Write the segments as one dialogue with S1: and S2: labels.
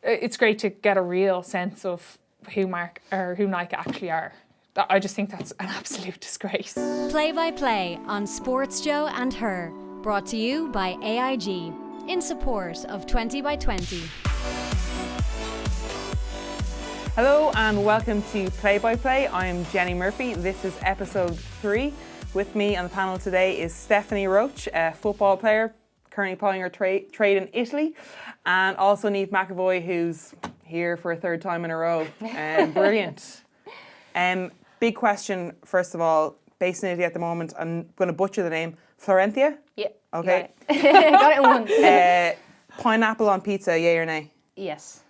S1: it's great to get a real sense of who Nike actually are. I just think that's an absolute disgrace.
S2: Play-by-play on Sports Joe and Her, brought to you by AIG, in support of 20 by 20.
S3: Hello and welcome to Play-by-Play. I'm Jenny Murphy. This is episode 3. With me on the panel today is Stephanie Roche, a football player, currently plying her trade in Italy, and also Niamh McEvoy, who's here for a third time in a row. Brilliant. Big question, first of all, based in Italy at the moment. I'm going to butcher the name. Florentia?
S4: Yeah.
S3: Okay.
S4: Got it in one.
S3: Pineapple on pizza, yay or nay?
S4: Yes.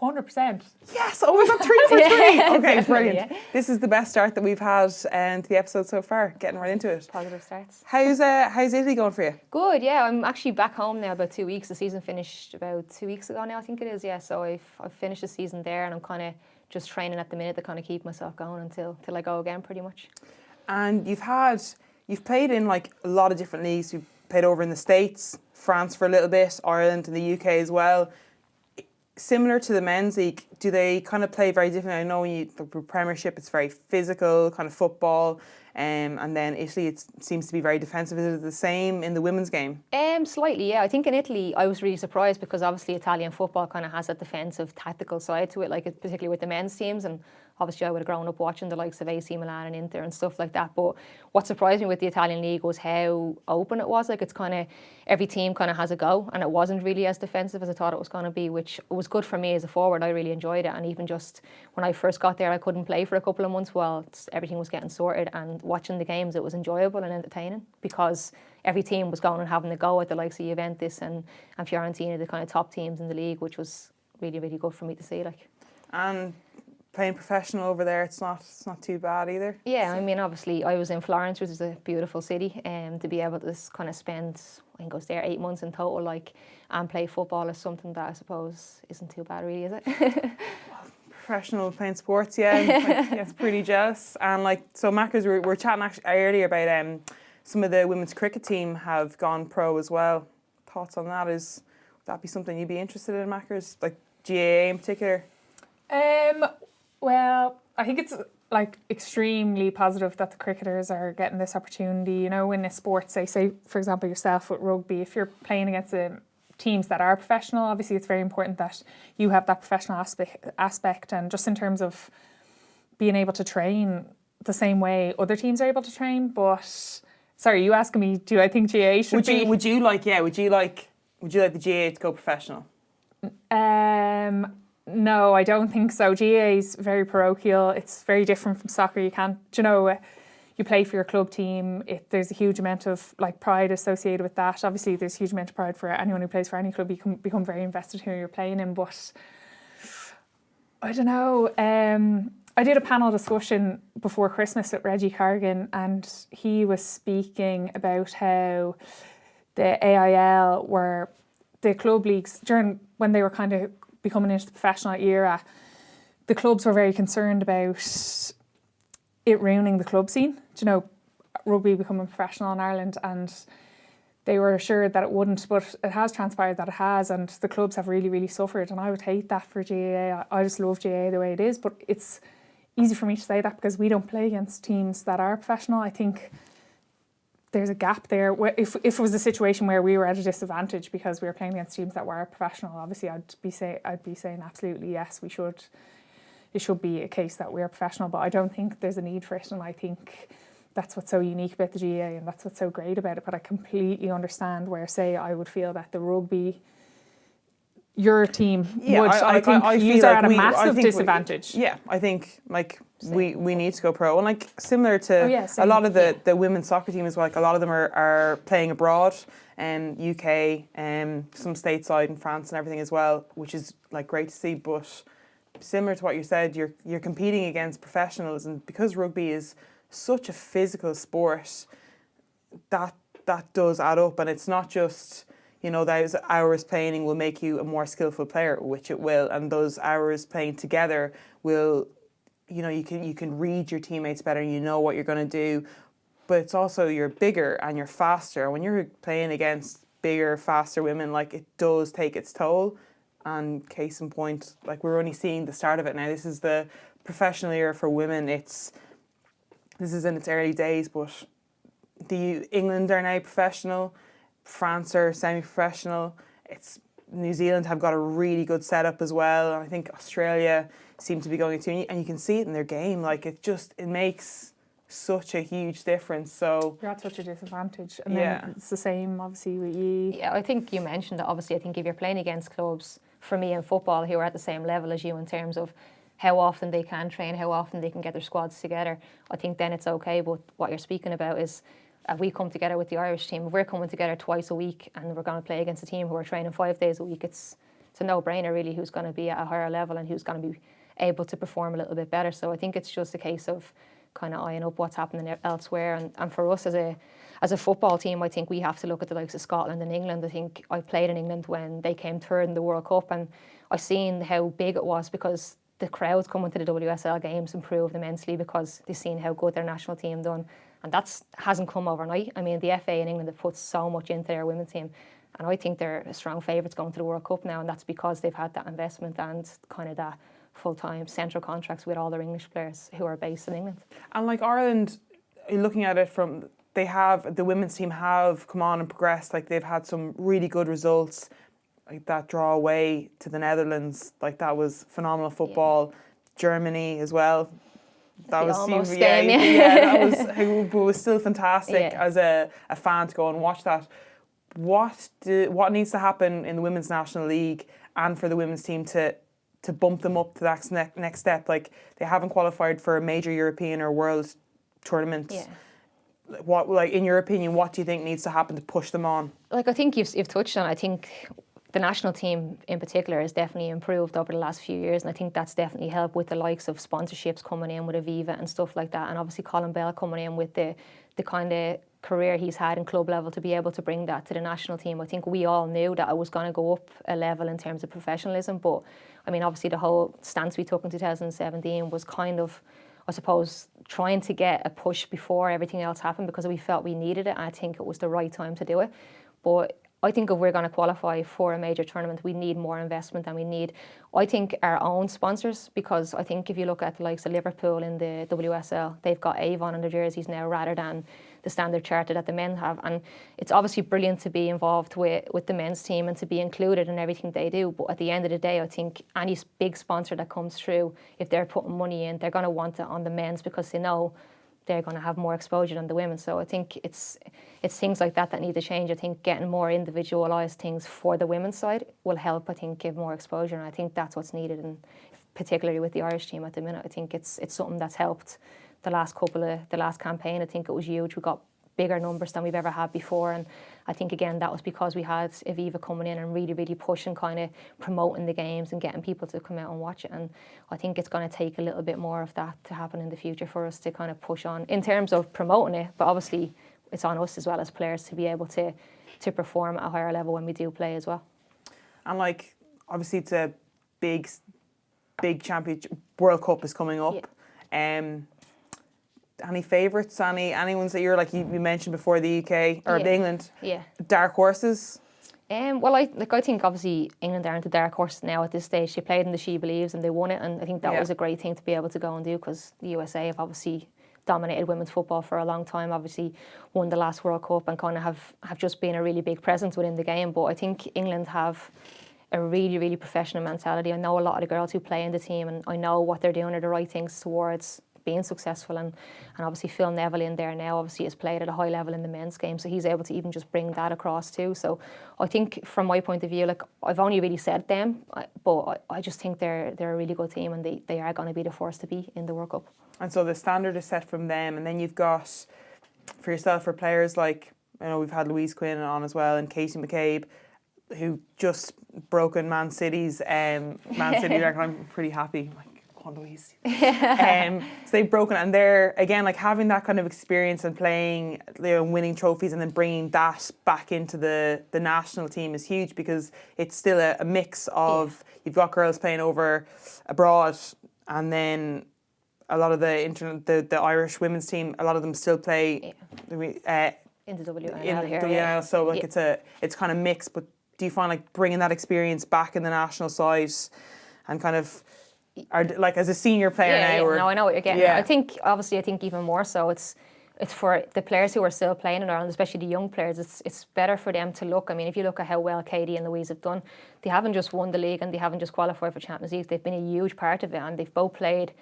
S1: 100%.
S3: Yes! Oh, we got 3 for 3!
S4: Yeah,
S3: Okay, brilliant.
S4: yeah.
S3: This is the best start that we've had to the episode so far, getting right into it.
S4: Positive starts.
S3: How's Italy going for you?
S4: Good, yeah. I'm actually back home now about 2 weeks. The season finished about 2 weeks ago now, I think it is, yeah. So I've finished the season there and I'm kind of just training at the minute to kind of keep myself going until I go again, pretty much.
S3: And you've played in like a lot of different leagues. You've played over in the States, France for a little bit, Ireland and the UK as well. Similar to the men's league, do they kind of play very differently? I know the Premiership, it's very physical, kind of football, and then Italy, it seems to be very defensive. Is it the same in the women's game?
S4: Slightly, yeah. I think in Italy, I was really surprised because obviously Italian football kind of has a defensive, tactical side to it, like particularly with the men's teams. And obviously I would have grown up watching the likes of AC Milan and Inter and stuff like that. But what surprised me with the Italian league was how open it was. Like it's kind of, every team kind of has a go, and it wasn't really as defensive as I thought it was going to be, which was good for me as a forward. I really enjoyed it. And even just when I first got there, I couldn't play for a couple of months while everything was getting sorted, and watching the games, it was enjoyable and entertaining because every team was going and having a go at the likes of Juventus and Fiorentina, the kind of top teams in the league, which was really, really good for me to see. Like,
S3: and playing professional over there, it's not too bad either.
S4: Yeah, I mean, obviously I was in Florence, which is a beautiful city, and to be able to kind of spend, I think I was there 8 months in total, like, and play football is something that I suppose isn't too bad, really, is it?
S3: Professional playing sports, yeah. It's pretty jealous. And like, so Mackers, we were chatting actually earlier about some of the women's cricket team have gone pro as well. Thoughts on that? Would that be something you'd be interested in, Mackers? Like GAA in particular?
S1: Well, I think it's like extremely positive that the cricketers are getting this opportunity. You know, in a sport, say for example yourself with rugby, if you're playing against teams that are professional, obviously it's very important that you have that professional aspect, and just in terms of being able to train the same way other teams are able to train. But sorry, you asking me, do I think GAA should be?
S3: Would you like the GAA to go professional?
S1: No, I don't think so. GAA is very parochial. It's very different from soccer. You can't, you play for your club team. There's a huge amount of like pride associated with that. Obviously, there's a huge amount of pride for anyone who plays for any club. You can become very invested in who you're playing in. But I don't know. I did a panel discussion before Christmas with Reggie Cargan, and he was speaking about how the AIL were the club leagues when they were kind of becoming into the professional era. The clubs were very concerned about it ruining the club scene. Rugby becoming professional in Ireland, and they were assured that it wouldn't, but it has transpired that it has, and the clubs have really, really suffered. And I would hate that for GAA. I just love GAA the way it is, but it's easy for me to say that because we don't play against teams that are professional. I think there's a gap there. If it was a situation where we were at a disadvantage because we were playing against teams that were professional, obviously I'd be saying absolutely yes, we should. It should be a case that we're professional, but I don't think there's a need for it, and I think that's what's so unique about the GAA and that's what's so great about it. But I completely understand where, say, I would feel that the rugby, your team would. I think you are at a massive disadvantage.
S3: I think like we need to go pro, and like similar to a lot of the women's soccer team as well. Like a lot of them are playing abroad, UK, some stateside in France and everything as well, which is like great to see. But similar to what you said, you're competing against professionals, and because rugby is such a physical sport, that does add up, and it's not just, those hours playing will make you a more skillful player, which it will, and those hours playing together will, you can read your teammates better, and you know what you're going to do, but it's also you're bigger and you're faster. When you're playing against bigger, faster women, like, it does take its toll, And case in point, like we're only seeing the start of it now. This is the professional era for women. This is in its early days, but England are now professional, France are semi-professional. New Zealand have got a really good setup as well, and I think Australia seem to be going to, and you can see it in their game. Like it makes such a huge difference. So
S1: you're at such a disadvantage, and then it's the same obviously with you.
S4: Yeah, I think you mentioned that. Obviously, I think if you're playing against clubs, for me in football, who are at the same level as you in terms of how often they can train, how often they can get their squads together, I think then it's okay. But what you're speaking about is we come together with the Irish team. If we're coming together twice a week and we're going to play against a team who are training 5 days a week, it's a no-brainer really who's going to be at a higher level and who's going to be able to perform a little bit better. So I think it's just a case of kind of eyeing up what's happening elsewhere. And for us as a football team, I think we have to look at the likes of Scotland and England. I think I played in England when they came third in the World Cup, and I seen how big it was because the crowds coming to the WSL games improved immensely because they've seen how good their national team done. And that hasn't come overnight. I mean, the FA in England have put so much into their women's team, and I think they're strong favourites going to the World Cup now, and that's because they've had that investment and kind of that full-time central contracts with all their English players who are based in England.
S3: And like Ireland, looking at it from, the women's team have come on and progressed. Like they've had some really good results, like that draw away to the Netherlands. Like that was phenomenal football. Yeah. Germany as well. That was that was still fantastic as a fan to go and watch that. What needs to happen in the Women's National League and for the women's team to bump them up to that next step? Like they haven't qualified for a major European or world tournament. Yeah. What, like in your opinion, what do you think needs to happen to push them on? Like
S4: I think you've touched on. I think the national team in particular has definitely improved over the last few years, and I think that's definitely helped with the likes of sponsorships coming in with Aviva and stuff like that, and obviously Colin Bell coming in with the kind of career he's had in club level to be able to bring that to the national team. I think we all knew that it was going to go up a level in terms of professionalism, but I mean obviously the whole stance we took in 2017 was kind of, I suppose, trying to get a push before everything else happened because we felt we needed it, and I think it was the right time to do it. But I think if we're going to qualify for a major tournament, we need more investment than we need, I think, our own sponsors, because I think if you look at the likes of Liverpool in the WSL, they've got Avon on their jerseys now rather than the Standard Chartered that the men have. And it's obviously brilliant to be involved with the men's team and to be included in everything they do. But at the end of the day, I think any big sponsor that comes through, if they're putting money in, they're going to want it on the men's because they know they're going to have more exposure than the women. So I think it's things like that need to change. I think getting more individualised things for the women's side will help, I think, give more exposure. And I think that's what's needed, and particularly with the Irish team at the minute. I think it's something that's helped the last campaign. I think it was huge. We got bigger numbers than we've ever had before. And I think, again, that was because we had Aviva coming in and really, really pushing, kind of promoting the games and getting people to come out and watch it. And I think it's going to take a little bit more of that to happen in the future for us to kind of push on in terms of promoting it. But obviously, it's on us as well as players to be able to perform at a higher level when we do play as well.
S3: And like, obviously, it's a big championship. World Cup is coming up. Yeah. Any favourites? Any ones that you're like you mentioned before, the UK or the England?
S4: Yeah.
S3: Dark horses?
S4: Well, I think obviously England aren't the dark horse now at this stage. They played in the She Believes and they won it, and I think that was a great thing to be able to go and do because the USA have obviously dominated women's football for a long time, obviously won the last World Cup and kind of have just been a really big presence within the game. But I think England have a really, really professional mentality. I know a lot of the girls who play in the team, and I know what they're doing are the right things towards being successful, and obviously Phil Neville in there now obviously has played at a high level in the men's game, so he's able to even just bring that across too. So I think from my point of view, like I've only really said them, but I just think they're a really good team, and they are going to be the force to be in the World Cup. And
S3: so the standard is set from them, and then you've got for yourself, for players like, I know we've had Louise Quinn on as well, and Katie McCabe, who just broken Man City's Man City record. I'm pretty happy. Louise. So they've broken, and they're again like having that kind of experience and playing, winning trophies, and then bringing that back into the national team is huge, because it's still a mix of you've got girls playing over abroad, and then a lot of the Irish women's team, a lot of them still play
S4: in the WNL here.
S3: So like it's kind of mixed. But do you find like bringing that experience back in the national side and kind of are like as a senior player now?
S4: Yeah,
S3: or,
S4: no, I know what you're getting at. I think even more so it's for the players who are still playing in Ireland, especially the young players. It's better for them to look. I mean, if you look at how well Katie and Louise have done, they haven't just won the league and they haven't just qualified for Champions League. They've been a huge part of it, and they've both played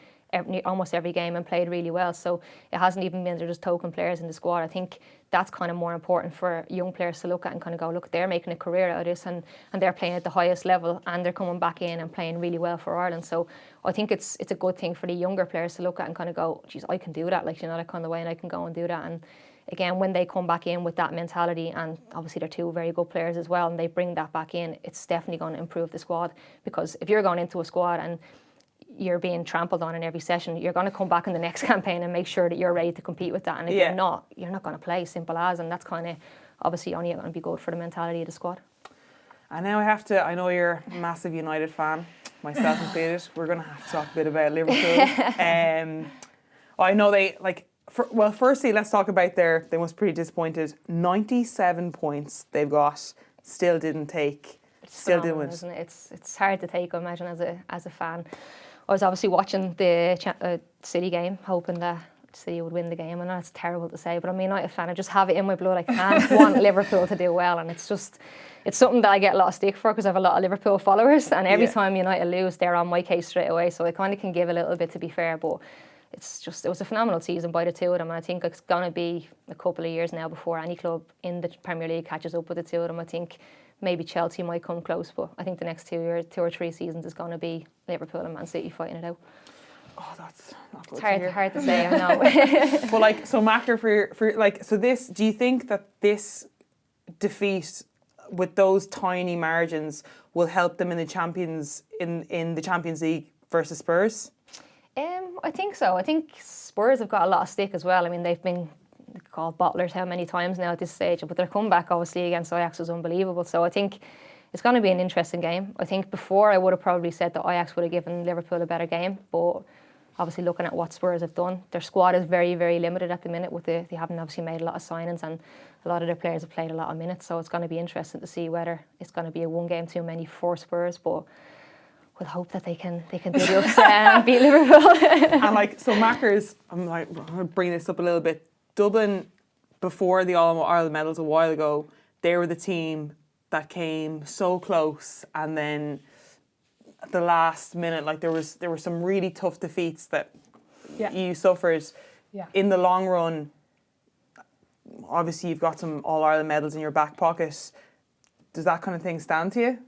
S4: almost every game and played really well. So it hasn't even been they're just token players in the squad. I think that's kind of more important for young players to look at and kind of go, look, they're making a career out of this and they're playing at the highest level and they're coming back in and playing really well for Ireland. So I think it's a good thing for the younger players to look at and kind of go, geez, I can do that, like, you know, that kind of way, and I can go and do that. And again, when they come back in with that mentality, and obviously they're two very good players as well, and they bring that back in, it's definitely going to improve the squad. Because if you're going into a squad and you're being trampled on in every session, you're going to come back in the next campaign and make sure that you're ready to compete with that. And if you're not going to play, simple as. And that's kind of obviously only going to be good for the mentality of the squad.
S3: And now I know you're a massive United fan, myself included. We're going to have to talk a bit about Liverpool. I know they, firstly, let's talk about they must be pretty disappointed. 97 points they've got, still didn't win.
S4: Isn't it? It's hard to take, I imagine, as a fan. I was obviously watching the City game, hoping that City would win the game. I know it's terrible to say, but I'm a United fan. I just have it in my blood. I can't want Liverpool to do well, and it's something that I get a lot of stick for because I have a lot of Liverpool followers, and every time United lose, they're on my case straight away. So I kind of can give a little bit, to be fair, but it was a phenomenal season by the two of them, and I think it's going to be a couple of years now before any club in the Premier League catches up with the two of them. I think maybe Chelsea might come close, but I think the next 2 or 3 seasons is going to be Liverpool and Man City fighting it out.
S3: Oh, that's not good.
S4: It's hard to say, I know.
S3: But so Macker, do you think that this defeat with those tiny margins will help them in the Champions League versus Spurs?
S4: I think so. I think Spurs have got a lot of stick as well. I mean, they've been called bottlers how many times now at this stage, but their comeback obviously against Ajax was unbelievable. So I think it's going to be an interesting game. I think before I would have probably said that Ajax would have given Liverpool a better game, but obviously looking at what Spurs have done, their squad is very, very limited at the minute. They haven't obviously made a lot of signings, and a lot of their players have played a lot of minutes. So it's going to be interesting to see whether it's going to be a one game too many for Spurs, but we'll hope that they can do the upset and beat Liverpool.
S3: And so Mackers, I'm going to bring this up a little bit. Dublin, before the All-Ireland medals a while ago, they were the team that came so close, and then at the last minute, there were some really tough defeats that you suffered. Yeah. In the long run, obviously you've got some All-Ireland medals in your back pocket. Does that kind of thing stand to you?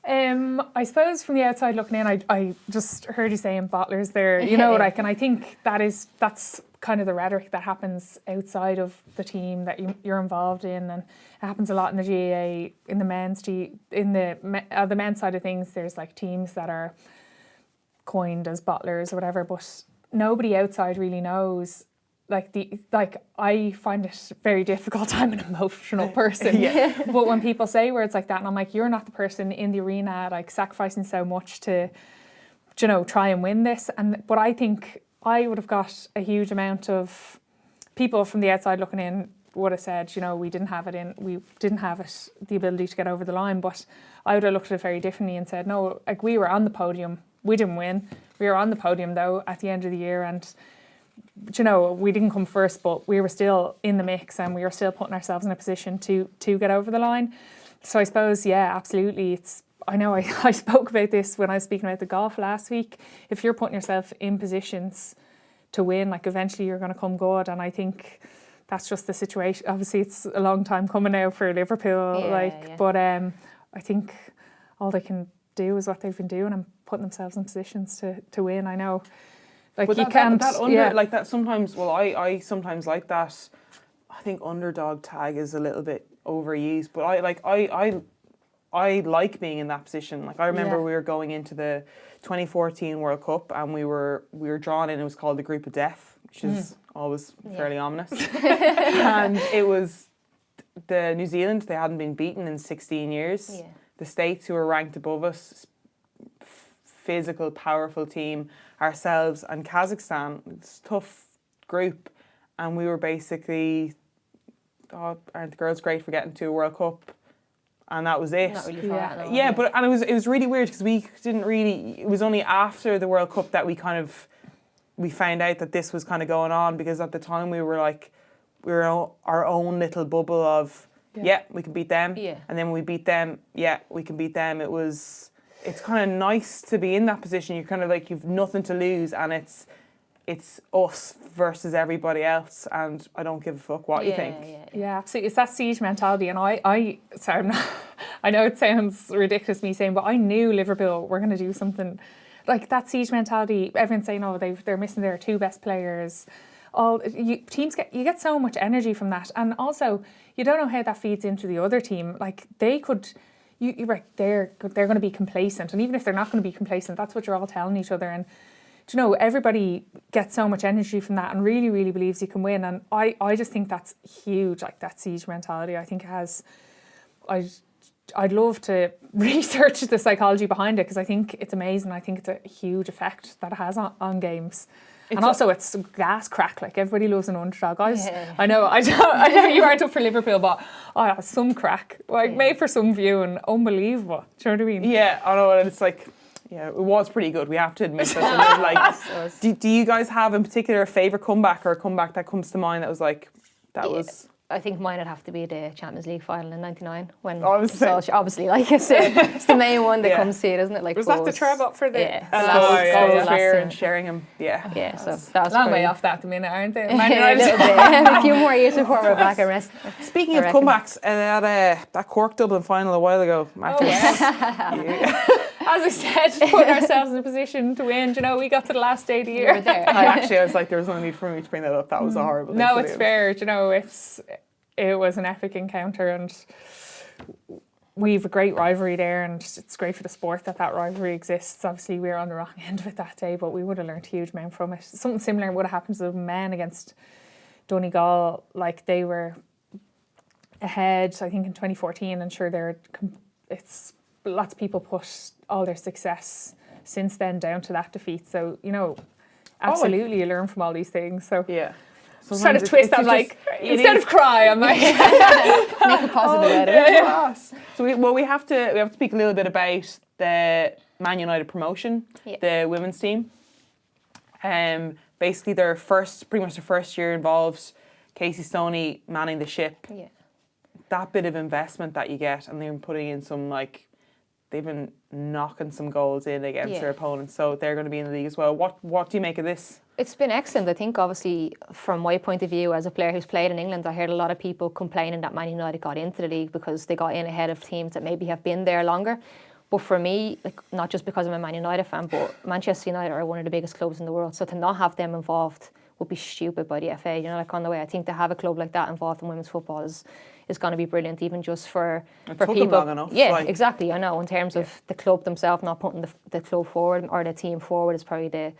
S1: I suppose from the outside looking in, I just heard you saying bottlers there, you know, and I think that's kind of the rhetoric that happens outside of the team that you're involved in, and it happens a lot in the GAA. In the men's the men's side of things, there's teams that are coined as bottlers or whatever, but nobody outside really knows. I find it very difficult. I'm an emotional person. But when people say words like that, and I'm like, you're not the person in the arena sacrificing so much to, try and win this. But I think I would have got a huge amount of people from the outside looking in would have said, we didn't have the ability to get over the line. But I would have looked at it very differently and said, no, we were on the podium. We didn't win. We were on the podium though at the end of the year, and we didn't come first, but we were still in the mix and we were still putting ourselves in a position to get over the line. So I suppose, absolutely. I know I spoke about this when I was speaking about the golf last week. If you're putting yourself in positions to win, eventually you're going to come good. And I think that's just the situation. Obviously, it's a long time coming now for Liverpool. But I think all they can do is what they've been doing and putting themselves in positions to win. I know.
S3: But you can't. That sometimes. Well, I sometimes like that. I think underdog tag is a little bit overused, but I like being in that position. I remember we were going into the 2014 World Cup and we were drawn in. It was called the Group of Death, which is always fairly ominous. And it was the New Zealand. They hadn't been beaten in 16 years. Yeah. The States, who were ranked above us, physical, powerful team, ourselves, and Kazakhstan. It's a tough group, and we were basically, aren't the girls great for getting to a World Cup? and that was it.
S4: Not really far at all,
S3: Yeah, but and it was really weird because we didn't really. It was only after the World Cup that we found out that this was kind of going on, because at the time we were our own little bubble of we can beat them, and then when we beat them, we can beat them. It's kind of nice to be in that position. You're kind of like, you've nothing to lose, and it's us versus everybody else, and I don't give a fuck what you think.
S1: Yeah, absolutely. It's that siege mentality, and I know it sounds ridiculous me saying, but I knew Liverpool were going to do something like that. Siege mentality. Everyone's saying, oh, they're missing their 2 best players. Teams get so much energy from that, and also you don't know how that feeds into the other team. Like they could. You're right. They're going to be complacent, and even if they're not going to be complacent, that's what you're all telling each other. And everybody gets so much energy from that, and really, really believes you can win. And I just think that's huge. Like that siege mentality. I think it has. I'd love to research the psychology behind it, because I think it's amazing. I think it's a huge effect that it has on games. And also it's gas crack, like everybody loves an underdog. Guys, I know you aren't up for Liverpool, but some crack, like made for some viewing, unbelievable. Do you know what I mean?
S3: Yeah, I know, and it's like, it was pretty good. We have to admit that. Like, do you guys have in particular a favourite comeback, or a comeback that comes to mind that was like, was?
S4: I think mine would have to be the Champions League final in '99 when
S3: obviously
S4: like it's the main one that comes to it, isn't it? Like
S1: was that the trip up for the
S3: and Sheringham? Yeah.
S4: So that was
S1: long way off that at the minute, aren't they?
S4: A little bit. A few more years before we're back and rest.
S3: Speaking of comebacks, that Cork Dublin final a while ago,
S1: as I said, putting ourselves in a position to win. We got to the last day of the year.
S4: We were there.
S3: Actually, I was like, there was no need for me to bring that up. That was a horrible thing.
S1: No, it's fair. It was an epic encounter, and we've a great rivalry there, and it's great for the sport that rivalry exists. Obviously, we were on the wrong end of it that day, but we would have learned a huge amount from it. Something similar would have happened to the men against Donegal. Like, they were ahead, I think, in 2014, and sure, lots of people put all their success since then down to that defeat. So, absolutely, you learn from all these things. So
S3: yeah.
S1: Sometimes trying to twist that, like, instead of cry, I'm like
S4: make a positive out of it.
S3: So we have to speak a little bit about the Man United promotion, the women's team. Basically pretty much their first year involved Casey Stoney manning the ship. Yeah. That bit of investment that you get, and they're putting in they've been knocking some goals in against their opponents, so they're going to be in the league as well. What do you make of this?
S4: It's been excellent. I think, obviously, from my point of view as a player who's played in England, I heard a lot of people complaining that Man United got into the league because they got in ahead of teams that maybe have been there longer. But for me, like, not just because I'm a Man United fan, but Manchester United are one of the biggest clubs in the world, so to not have them involved would be stupid by the FA. On the way, I think to have a club like that involved in women's football is going to be brilliant, even just for people.
S3: Long enough,
S4: exactly. I know, in terms of the club themselves not putting the club forward, or the team forward, is probably the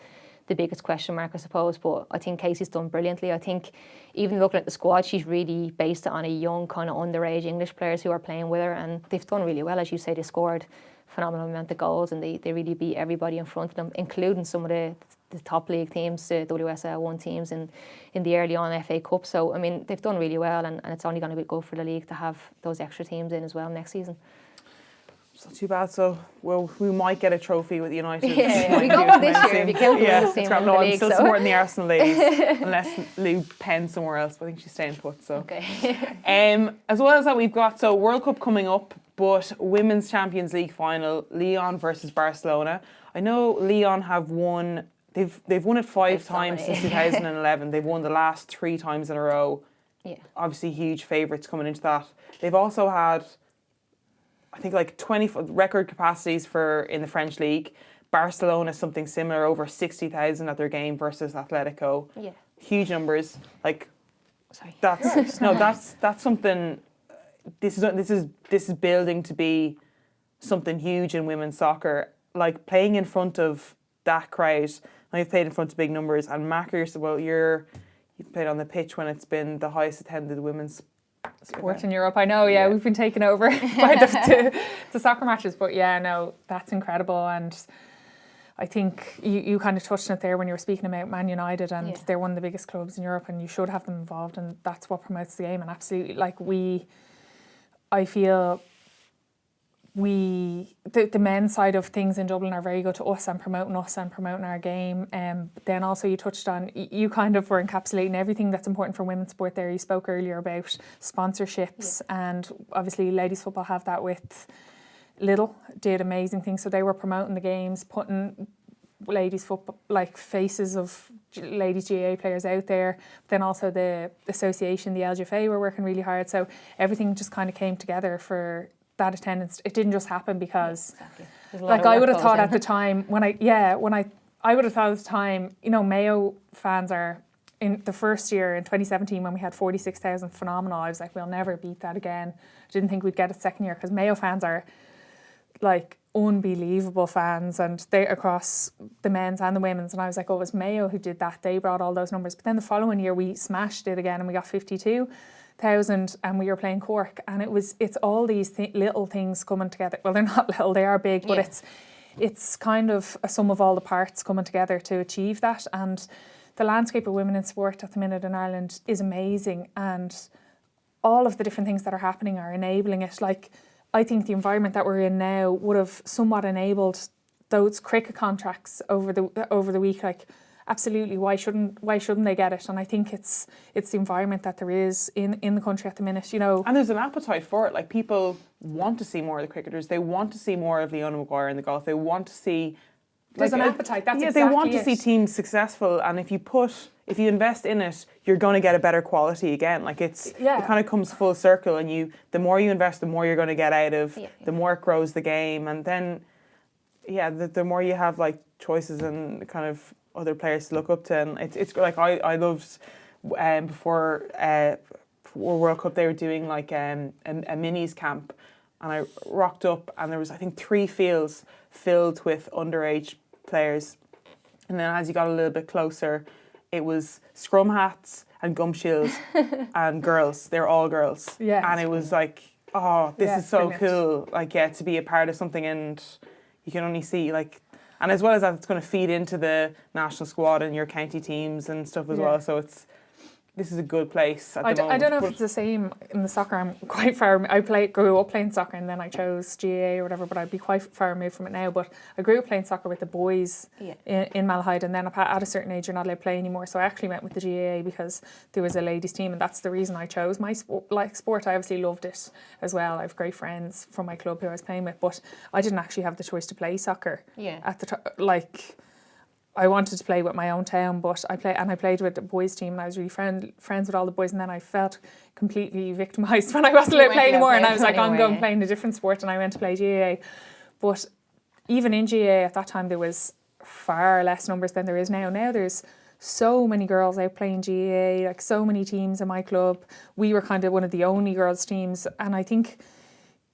S4: biggest question mark, I suppose. But I think Casey's done brilliantly. I think even looking at the squad, she's really based it on a young kind of underage English players who are playing with her, and they've done really well. As you say, they scored a phenomenal amount of goals, and they really beat everybody in front of them, including some of the top league teams, the WSL1 teams in the early on FA Cup. So, I mean, they've done really well, and it's only going to be good for the league to have those extra teams in as well next season.
S3: It's not too bad. So, we might get a trophy with United.
S4: We got one this year if you count the women's team in the league.
S3: I'm still supporting the Arsenal ladies, unless Lou pens somewhere else, but I think she's staying put. So, as well as that, we've got World Cup coming up, but Women's Champions League final, Lyon versus Barcelona. I know Lyon have won. They've won it 5 times since 2011. They've won the last 3 times in a row. Yeah. Obviously, huge favourites coming into that. They've also had, I think, like 20 record capacities in the French league. Barcelona, something similar, over 60,000 at their game versus Atletico. Yeah. Huge numbers. Like, that's something. This is building to be something huge in women's soccer. Like, playing in front of that crowd. Now, you've played in front of big numbers, and you've played on the pitch when it's been the highest attended women's
S1: sport in Europe. I know, we've been taken over by the soccer matches, but that's incredible. And I think you kind of touched on it there when you were speaking about Man United, and they're one of the biggest clubs in Europe, and you should have them involved, and that's what promotes the game. And absolutely, I feel the men's side of things in Dublin are very good to us and promoting our game. But then also you touched on, you kind of were encapsulating everything that's important for women's sport there. You spoke earlier about sponsorships, and obviously ladies football have that with Lidl, did amazing things. So they were promoting the games, putting ladies football, like faces of ladies GAA players out there. Then also the association, the LGFA, were working really hard. So everything just kind of came together for that attendance. It didn't just happen because, like, I would have thought at the time I would have thought at the time, you know, Mayo fans are, in the first year in 2017 when we had 46,000, phenomenal. I was like, we'll never beat that again. I didn't think we'd get it second year, because Mayo fans are like unbelievable fans, and they across the men's and the women's. And I was like, oh, it was Mayo who did that. They brought all those numbers. But then the following year we smashed it again and we got 52,000, and we were playing Cork, and it's all these little things coming together. Well, they're not little, they are big, but it's kind of a sum of all the parts coming together to achieve that. And the landscape of women in sport at the minute in Ireland is amazing, and all of the different things that are happening are enabling it. Like, I think the environment that we're in now would have somewhat enabled those cricket contracts over the week. Like, absolutely, why shouldn't they get it? And I think it's the environment that there is in the country at the minute, you know.
S3: And there's an appetite for it. Like, people want to see more of the cricketers. They want to see more of Leona Maguire in the golf. They want to see...
S1: There's an appetite, that's exactly
S3: they want to see teams successful, and if you invest in it, you're going to get a better quality again. Like, it kind of comes full circle, and the more you invest, the more you're going to get out of, the more it grows the game, and then, the more you have, like, choices and kind of other players to look up to. And it's like, I loved, before World Cup, they were doing, like, a minis camp, and I rocked up, and there was, I think, 3 fields filled with underage players. And then as you got a little bit closer, it was scrum hats and gum shields and girls. They were all girls. Yeah. And it was like, oh, this is so brilliant. Cool. Like, to be a part of something, and you can only see, like, and as well as that, it's going to feed into the national squad and your county teams and stuff as well. So this is a good place at the moment.
S1: I don't know if it's the same in the soccer. I'm quite far. Grew up playing soccer, and then I chose GAA or whatever, but I'd be quite far removed from it now. But I grew up playing soccer with the boys in Malahide, and then at a certain age you're not allowed to play anymore. So I actually went with the GAA because there was a ladies team, and that's the reason I chose my sport. I obviously loved it as well. I have great friends from my club who I was playing with, but I didn't actually have the choice to play soccer. At the I wanted to play with my own town, but I played with the boys' team, and I was really friends with all the boys, and then I felt completely victimised when I wasn't allowed to play anymore, and I was like, I'm going playing a different sport, and I went to play GAA. But even in GAA at that time, there was far less numbers than there is now. Now there's so many girls out playing GAA, like so many teams in my club. We were kind of one of the only girls' teams, and I think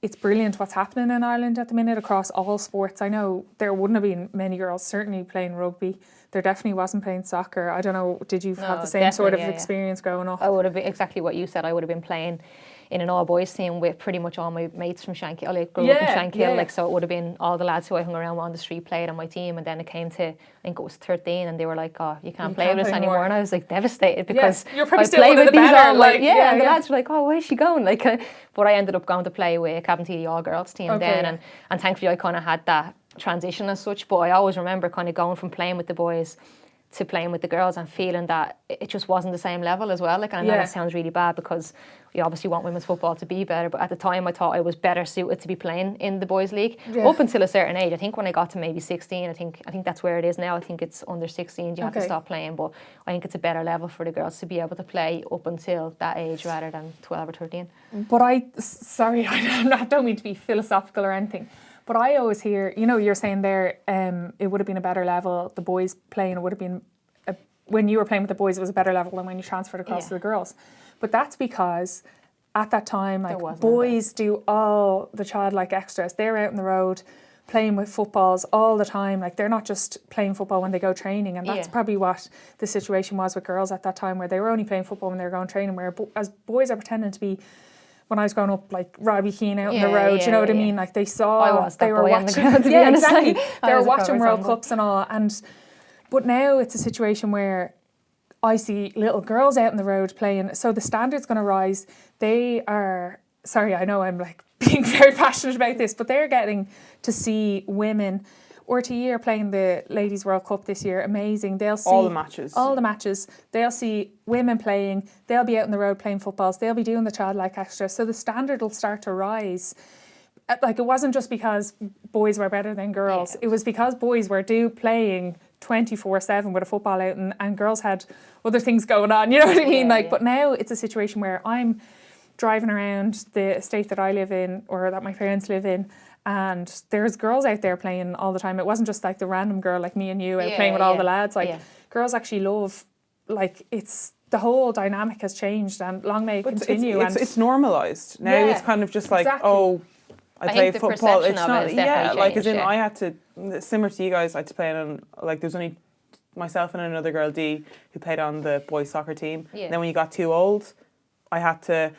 S1: it's brilliant what's happening in Ireland at the minute across all sports. I know there wouldn't have been many girls certainly playing rugby. There definitely wasn't playing soccer. I don't know, did you have the same sort of experience growing up?
S4: I would have been exactly what you said. I would have been playing in an all-boys team with pretty much all my mates from Shankill. I grew up in Shankill, so it would have been all the lads who I hung around on the street played on my team, and then it came to, I think it was 13, and they were like, oh, you can't play with us anymore. And I was like devastated because
S1: you're probably still one of the better,
S4: and the lads were like, oh, where's she going? But I ended up going to play with Cabin all-girls team then, and thankfully I kind of had that transition as such, but I always remember kind of going from playing with the boys to playing with the girls and feeling that it just wasn't the same level as well. And I know that sounds really bad because you obviously want women's football to be better, but at the time I thought I was better suited to be playing in the boys' league up until a certain age. I think when I got to maybe 16, I think that's where it is now. I think it's under 16 you have to stop playing, but I think it's a better level for the girls to be able to play up until that age rather than 12 or 13.
S1: But I don't mean to be philosophical or anything, but I always hear, you know, you're saying there, it would have been a better level. The boys playing, it would have been, when you were playing with the boys, it was a better level than when you transferred across to the girls. But that's because at that time, like, boys do all the childlike extras. They're out on the road playing with footballs all the time. Like, they're not just playing football when they go training. And that's probably what the situation was with girls at that time, where they were only playing football when they were going training, where as boys are pretending to be, when I was growing up, like Robbie Keane out on the road, you know what I mean? Like, they were watching, exactly. They were watching World Cups and all. But now it's a situation where I see little girls out on the road playing, so the standard's going to rise. They are sorry, I know I'm like being very passionate about this, but they're getting to see women. RTE are playing the Ladies World Cup this year. Amazing. They'll see
S3: all the matches.
S1: They'll see women playing. They'll be out on the road playing footballs. They'll be doing the childlike extra. So the standard will start to rise. Like, it wasn't just because boys were better than girls. Yeah. It was because boys were playing 24/7 with a football out, and girls had other things going on. You know what I mean? But now it's a situation where I'm driving around the estate that I live in, or that my parents live in, and there's girls out there playing all the time. It wasn't just like the random girl like me and you out playing with all the lads. Like, girls actually love, like, it's, the whole dynamic has changed, and long may it continue.
S3: It's normalised. Now it's kind of just like, I play football. It's not, like, as in I had to, similar to you guys, I had to play on, like, there's only myself and another girl, Dee, who played on the boys soccer team. And then when you got too old, I had to,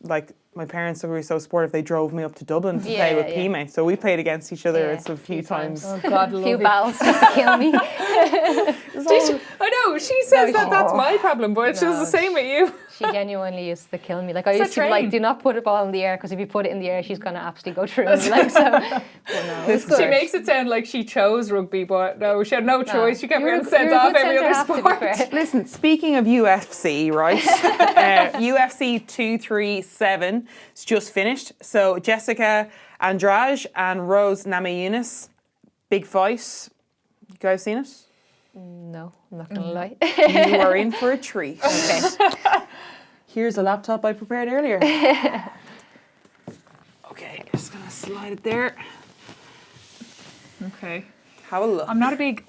S3: like, my parents were so supportive, they drove me up to Dublin to play with Pime. So we played against each other a few times.
S4: Oh God, a few battles just to kill me.
S1: I know, she says that's my problem, but she was the same with you.
S4: She genuinely used to kill me. Like, I used to be like, do not put a ball in the air, because if you put it in the air, she's going to absolutely go through me. Like, so,
S1: she makes it sound like she chose rugby, but no, she had no choice. She kept getting sent off every other sport.
S3: Listen, speaking of UFC, right? UFC 237 is just finished. So Jessica Andrade and Rose Namajunas, big fight. You guys seen it?
S4: No, I'm not going to lie.
S3: You are in for a treat. Okay. Here's a laptop I prepared earlier. Okay, just going to slide it there.
S1: Okay.
S3: Have a look.
S1: I'm not a big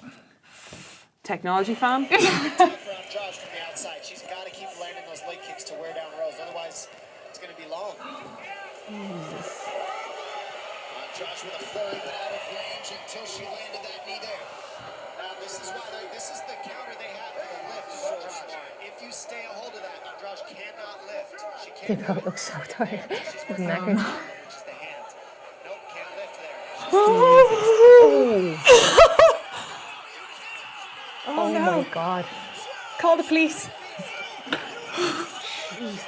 S3: technology fan.
S5: From the outside. She's got to keep landing those leg kicks to wear down Rose, otherwise it's going to be long. Jesus. Josh with a flurry, but out of range until she landed that knee there. Now this is the counter they have for the lift. If you stay a hold of that, Andrade cannot lift. She can't.
S4: They both look so tired.
S5: She's
S4: knackered.
S5: Just the hands. Nope, can't lift there.
S4: Oh no. My God.
S1: Call the police.
S4: Jesus.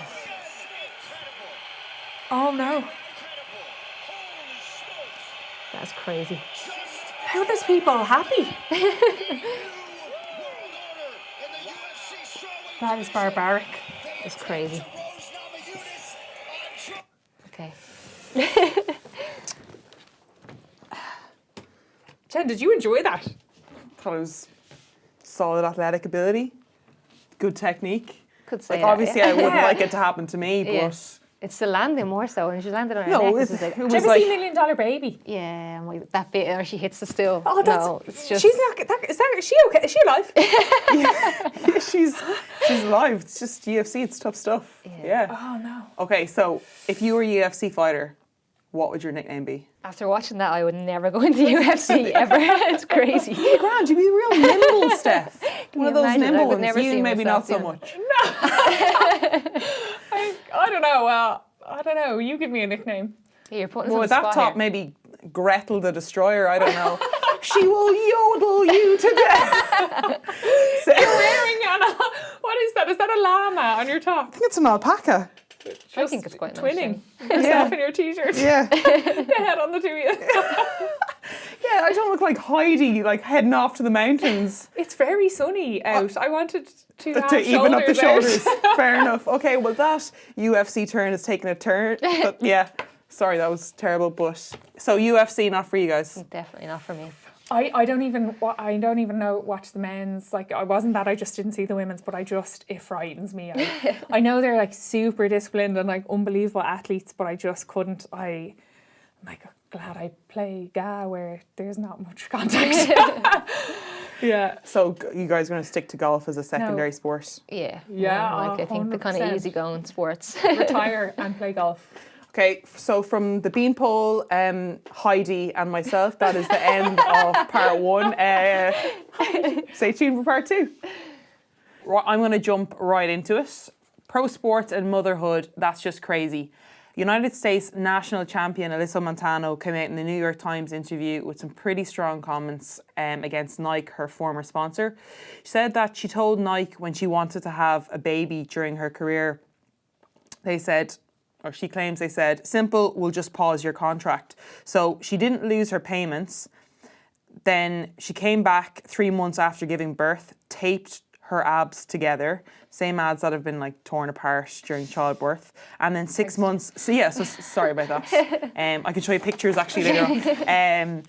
S1: Oh no.
S4: That's crazy.
S1: How are these people happy? That is barbaric.
S4: It's crazy. Okay.
S1: Jen, did you enjoy that?
S3: Thought it was solid athletic ability, good technique.
S4: Could say
S3: like, obviously I wouldn't like it to happen to me, but
S4: it's the landing more so, and she landed on her neck.
S3: It was
S1: Did you ever see $1 Million Baby?
S4: Yeah, that bit where she hits the stool.
S1: Oh, that's,
S4: no, it's just.
S1: She's not. Is she okay? Is she alive?
S3: yeah, she's alive. It's just UFC. It's tough stuff. Yeah.
S1: Oh no.
S3: Okay, so if you were a UFC fighter, what would your nickname be?
S4: After watching that, I would never go into UFC ever. It's crazy.
S3: Grand, you'd be real nimble, Steph. One of those nimble ones. You maybe not so much.
S1: No. I don't know. Well, I don't know. You give me a nickname.
S4: Yeah, you're putting
S3: with that top, maybe Gretel the Destroyer. I don't know. She will yodel you to death.
S1: So, you're wearing what is that? Is that a llama on your top?
S3: I think it's an alpaca.
S4: I think it's quite
S1: twinning
S4: nice.
S1: yourself in your t-shirt.
S3: Yeah.
S1: The head on the two of you.
S3: Yeah, I don't look like Heidi, like heading off to the mountains.
S1: It's very sunny out. I wanted to
S3: even up the shoulders.
S1: Out.
S3: Fair enough. Okay, well that UFC turn has taken a turn. But yeah, sorry, that was terrible. But so UFC not for you guys.
S4: Definitely not for me.
S1: I don't even watch the men's. Like, I wasn't that. I just didn't see the women's, but it frightens me. I know they're like super disciplined and like unbelievable athletes, but I just couldn't. I'm like glad I play GA where there's not much contact. Yeah.
S3: So you guys are going to stick to golf as a secondary sport?
S4: Yeah.
S1: Yeah.
S4: Like, I think the kind of easygoing sports.
S1: Retire and play golf.
S3: Okay, so from the Beanpole, Heidi and myself, that is the end of part one. Stay tuned for part two. I'm going to jump right into it. Pro sports and motherhood, that's just crazy. United States national champion Alysia Montano came out in the New York Times interview with some pretty strong comments against Nike, her former sponsor. She said that she told Nike when she wanted to have a baby during her career, they said, or she claims they said, simple, we'll just pause your contract. So she didn't lose her payments. Then she came back 3 months after giving birth, taped her abs together, same abs that have been like torn apart during childbirth. And then 6 months, so sorry about that. I can show you pictures actually later on.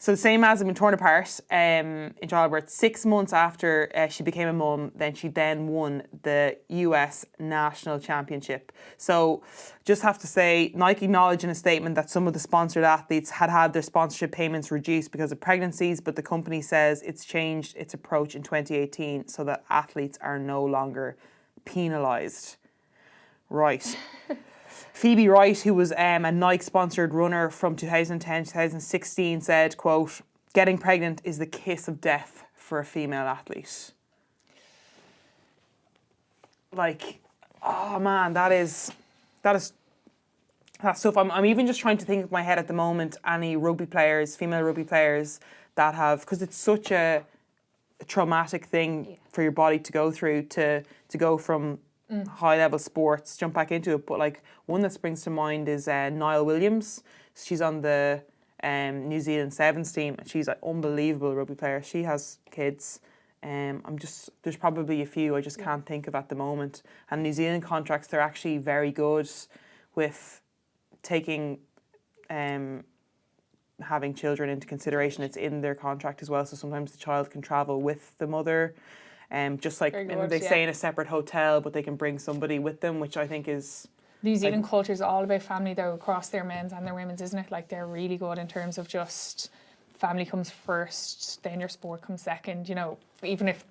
S3: So the same abs have been torn apart in childbirth. 6 months after she became a mum, she won the US National Championship. So just have to say, Nike acknowledged in a statement that some of the sponsored athletes had their sponsorship payments reduced because of pregnancies, but the company says it's changed its approach in 2018 so that athletes are no longer penalised. Right. Phoebe Wright, who was a Nike-sponsored runner from 2010 to 2016, said, quote, getting pregnant is the kiss of death for a female athlete. Like, oh man, that's tough. I'm even just trying to think of my head at the moment, any rugby players, female rugby players that have, because it's such a traumatic thing for your body to go through, to go from high level sports, jump back into it. But like one that springs to mind is Niall Williams. She's on the New Zealand Sevens team, and she's an unbelievable rugby player. She has kids. There's probably a few I just can't think of at the moment. And New Zealand contracts, they're actually very good with taking having children into consideration. It's in their contract as well, so sometimes the child can travel with the mother. Just like they stay in a separate hotel, but they can bring somebody with them, which I think is...
S1: New Zealand culture is all about family, though, across their men's and their women's, isn't it? Like, they're really good in terms of just family comes first, then your sport comes second. You know, even if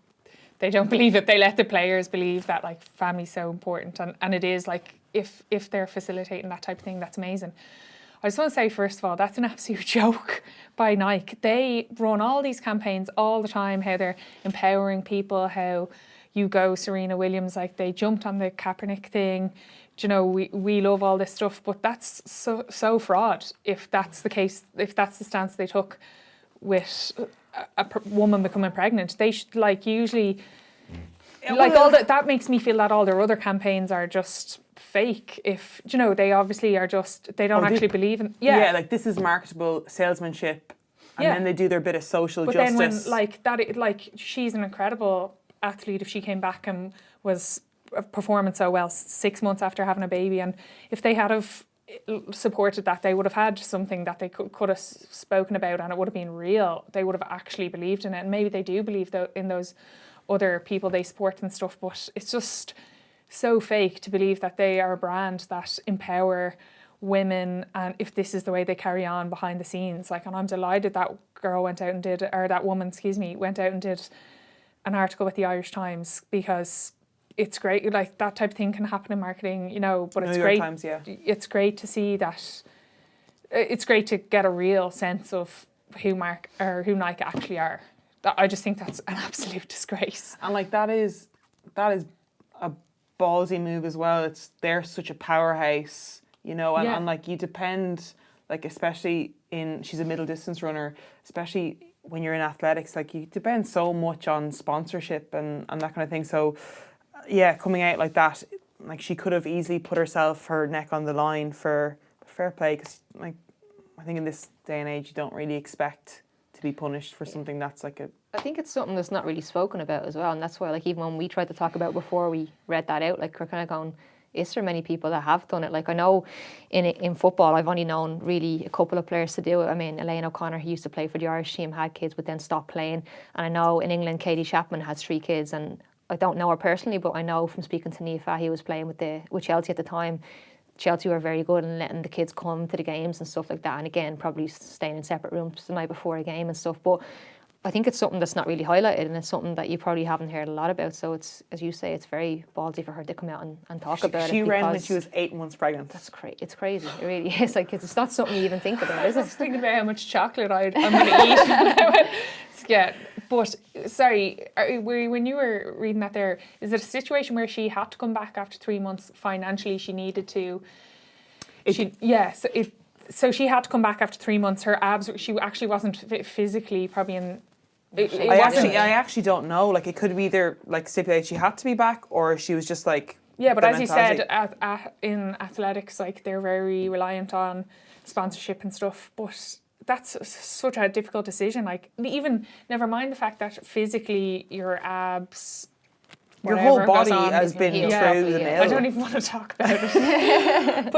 S1: they don't believe it, they let the players believe that, like, family's so important. And it is, like, if they're facilitating that type of thing, that's amazing. I just want to say, first of all, that's an absolute joke by Nike. They run all these campaigns all the time, how they're empowering people, how you go Serena Williams, like they jumped on the Kaepernick thing. Do you know, we love all this stuff, but that's so fraud if that's the case, if that's the stance they took with a woman becoming pregnant. They should, like, usually... Like all that makes me feel that all their other campaigns are just fake. If you know, they obviously are just they don't actually believe in. Yeah,
S3: like this is marketable salesmanship, and then they do their bit of social
S1: but
S3: justice.
S1: Then when like that, like she's an incredible athlete. If she came back and was performing so well 6 months after having a baby, and if they had have supported that, they would have had something that they could have spoken about, and it would have been real. They would have actually believed in it, and maybe they do believe in those other people they support and stuff, but it's just so fake to believe that they are a brand that empower women, and if this is the way they carry on behind the scenes. Like, and I'm delighted that girl went out and did, or that woman, went out and did an article with the Irish Times, because it's great, like that type of thing can happen in marketing, you know, but it's great. Times, it's great to see that, it's great to get a real sense of who Nike actually are. I just think that's an absolute disgrace.
S3: And like that is a ballsy move as well. They're such a powerhouse, you know, and like you depend, like especially she's a middle distance runner, especially when you're in athletics, like you depend so much on sponsorship and that kind of thing. So yeah, coming out like that, like she could have easily put her neck on the line for fair play, because like I think in this day and age you don't really expect to be punished for something that's like
S4: I think it's something that's not really spoken about as well, and that's why, like, even when we tried to talk about before we read that out, like, we're kind of going, is there many people that have done it? Like, I know in football, I've only known really a couple of players to do it. I mean, Elaine O'Connor, who used to play for the Irish team, had kids but then stopped playing, and I know in England, Katie Chapman has 3 kids, and I don't know her personally, but I know from speaking to Niamh Fahey, who was playing with Chelsea at the time, Chelsea were very good in letting the kids come to the games and stuff like that. And again, probably staying in separate rooms the night before a game and stuff. But I think it's something that's not really highlighted, and it's something that you probably haven't heard a lot about. So it's, as you say, it's very ballsy for her to come out and talk about it.
S3: She ran when she was 8 months pregnant.
S4: That's it's crazy. It really is. Like, it's not something you even think about, is it?
S1: I was thinking about how much chocolate I'm going to eat. Yeah. But, sorry, when you were reading that there, is it a situation where she had to come back after 3 months financially? She needed to... So she had to come back after 3 months. Her abs, she actually wasn't physically probably in...
S3: I actually don't know. Like, it could be either, like, stipulated she had to be back, or she was just, like,
S1: Yeah, but as you said, in athletics, like they're very reliant on sponsorship and stuff. But that's such a difficult decision. Like, even never mind the fact that physically your abs,
S3: your whole body has been through the mill.
S1: I don't even want to talk about it.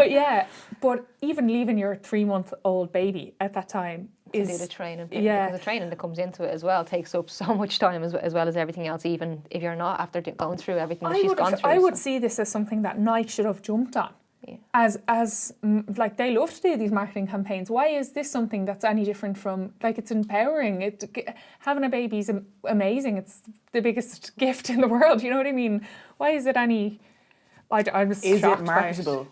S1: but even leaving your 3-month-old baby at that time
S4: to do the training, because the training that comes into it as well takes up so much time as well as everything else, even if you're not after going through everything that she's gone through.
S1: I would see this as something that Nike should have jumped on. Yeah. As like, they love to do these marketing campaigns. Why is this something that's any different from, like, it's empowering? Having a baby is amazing. It's the biggest gift in the world. You know what I mean? Why is it any? I was
S3: is
S1: shocked
S3: it marketable?
S1: By it.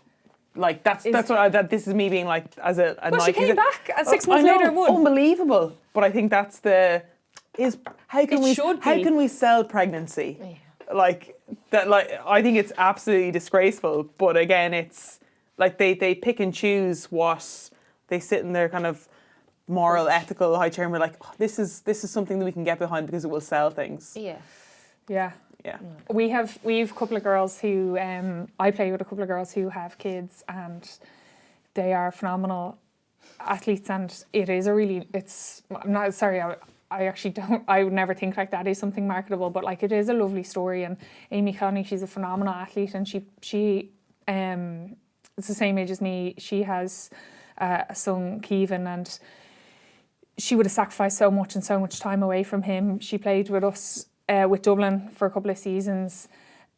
S3: Like, that's what this is me being like, as a
S1: well,
S3: Nike.
S1: She came back and 6 months later won.
S3: Unbelievable. But I think that's how can we sell pregnancy? Yeah. Like that, like, I think it's absolutely disgraceful. But again, it's like they pick and choose what they sit in their kind of moral, ethical high chair and we're like, oh, this is something that we can get behind because it will sell things.
S1: Yeah. We have a couple of girls who I play with a couple of girls who have kids, and they are phenomenal athletes, and it is I'm not sorry, I actually don't, I would never think like that is something marketable, but like, it is a lovely story. And Amy Connie, she's a phenomenal athlete, and she it's the same age as me. She has a son, Keevan, and she would have sacrificed so much and so much time away from him. She played with us with Dublin for a couple of seasons,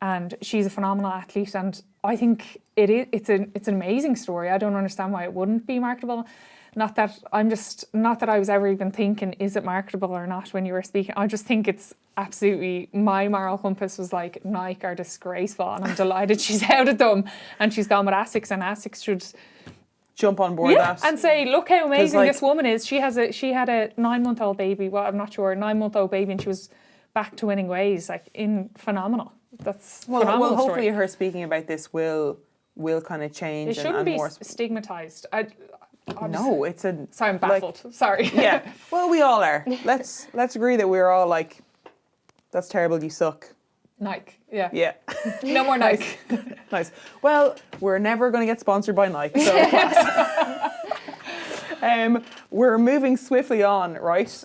S1: and she's a phenomenal athlete, and I think it's an amazing story. I don't understand why it wouldn't be marketable. Not that I was ever even thinking, is it marketable or not, when you were speaking. I just think it's absolutely, my moral compass was like, Nike are disgraceful, and I'm delighted she's out of them and she's gone with Asics, and Asics should
S3: jump on board that
S1: and say, look how amazing this woman is. She had a 9-month-old baby. Well, I'm not sure, 9-month-old baby, and she was back to winning ways. Like, phenomenal. That's phenomenal.
S3: Well, hopefully her speaking about this will kind of change.
S1: It shouldn't be stigmatized.
S3: No, it's a...
S1: Sorry, I'm baffled.
S3: Like,
S1: sorry.
S3: Yeah. Well, we all are. Let's agree that we're all like, that's terrible, you suck.
S1: Nike. Yeah.
S3: Yeah.
S1: No more Nike.
S3: Nice. Well, we're never going to get sponsored by Nike, so we're moving swiftly on, right?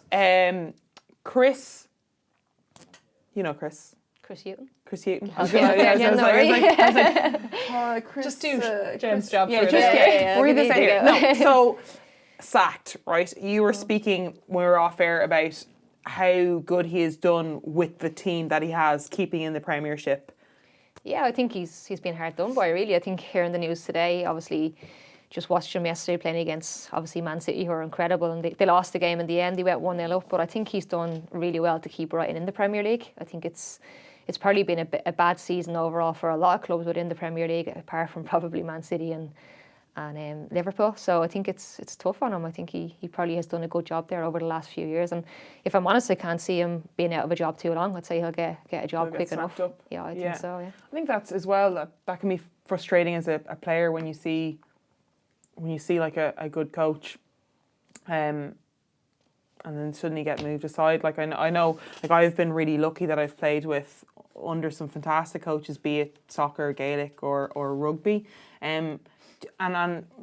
S3: Chris. You know Chris.
S4: Chris Hutton.
S3: Chris Hutton.
S4: I was like,
S1: Chris, just do Jen's job.
S3: Yeah, we're the same. No, so sacked, right? You were speaking when we were off air about how good he has done with the team that he has, keeping in the Premiership.
S4: Yeah, I think he's been hard done by, really. I think hearing the news today, obviously, just watched him yesterday playing against, obviously, Man City, who are incredible, and they lost the game in the end. They went 1-0 up, but I think he's done really well to keep Brighton in the Premier League. I think it's probably been a bad season overall for a lot of clubs within the Premier League, apart from probably Man City and Liverpool. So I think it's tough on him. I think he probably has done a good job there over the last few years. And if I'm honest, I can't see him being out of a job too long. I'd say he'll get a job quick enough. Yeah, I think so. Yeah.
S3: I think that's as well. That can be frustrating as a player when you see like a good coach, and then suddenly get moved aside. Like I know, like, I've been really lucky that I've played with under some fantastic coaches, be it soccer, Gaelic, or rugby, and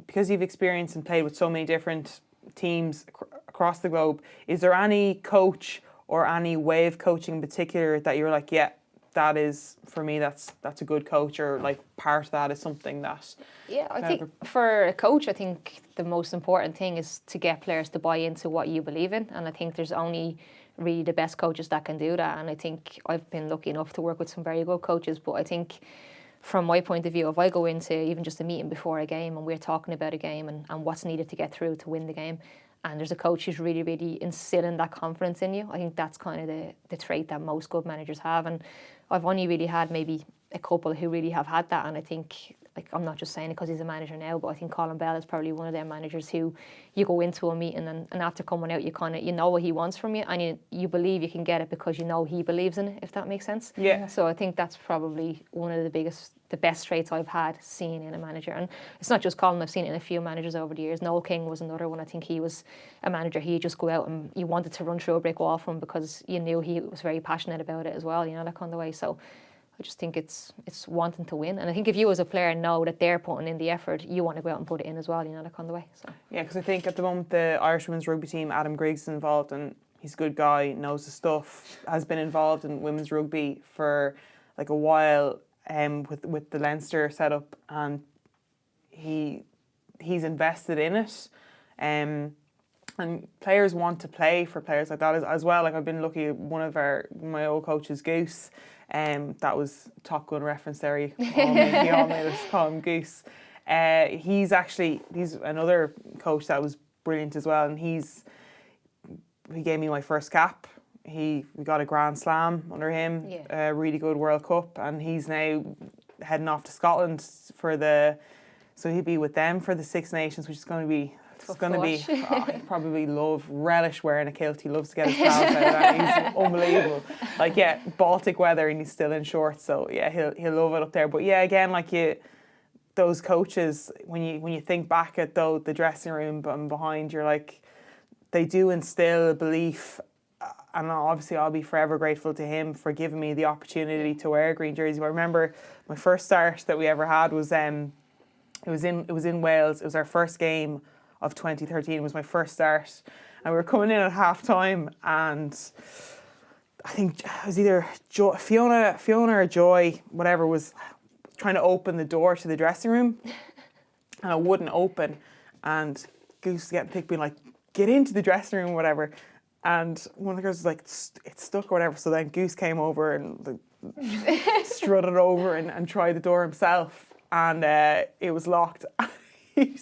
S3: because you've experienced and played with so many different teams across the globe, is there any coach or any way of coaching in particular that you're like, yeah, that is, for me, that's a good coach, or like part of that is something that...
S4: Yeah, I think for a coach, I think the most important thing is to get players to buy into what you believe in, and I think there's only really the best coaches that can do that. And I think I've been lucky enough to work with some very good coaches, but I think from my point of view, if I go into even just a meeting before a game and we're talking about a game and what's needed to get through to win the game, and there's a coach who's really, really instilling that confidence in you, I think that's kind of the trait that most good managers have. And I've only really had maybe a couple who really have had that, and I think, like, I'm not just saying it because he's a manager now, but I think Colin Bell is probably one of them managers who you go into a meeting and after coming out, you know what he wants from you, and you believe you can get it because you know he believes in it, if that makes sense.
S3: Yeah.
S4: So I think that's probably one of the best traits I've had seen in a manager. And it's not just Colin, I've seen it in a few managers over the years. Noel King was another one. I think he was a manager, he'd just go out and you wanted to run through a brick wall for him because you knew he was very passionate about it as well, you know, that kind of way. So I just think it's wanting to win. And I think if you as a player know that they're putting in the effort, you want to go out and put it in as well, that kind of way. So
S3: yeah, because I think at the moment the Irish women's rugby team, Adam Griggs is involved, and he's a good guy, knows the stuff, has been involved in women's rugby for like a while with the Leinster setup, and he's invested in it. And players want to play for players like that as well. Like I've been lucky, one of my old coaches, Goose, that was Top Gun reference there. He all made us call him Goose. He's another coach that was brilliant as well, and he gave me my first cap. We got a Grand Slam under him, a really good World Cup, and he's now heading off to Scotland so he'll be with them for the Six Nations, which is going to be. It's going to be, he probably relish wearing a kilt. He loves to get his pals out of that. He's unbelievable. Like, yeah, Baltic weather and he's still in shorts. So, yeah, he'll love it up there. But, yeah, again, like those coaches, when you think back at the dressing room and behind, you're like, they do instill a belief. And obviously I'll be forever grateful to him for giving me the opportunity to wear a green jersey. I remember my first start that we ever had was it was in Wales. It was our first game of 2013. It was my first start, and we were coming in at half time, and I think it was either Fiona or Joy, whatever, was trying to open the door to the dressing room, and it wouldn't open, and Goose was getting picked, being like, get into the dressing room, whatever, and one of the girls was like, it's stuck or whatever. So then Goose came over and strutted over and tried the door himself, and it was locked. He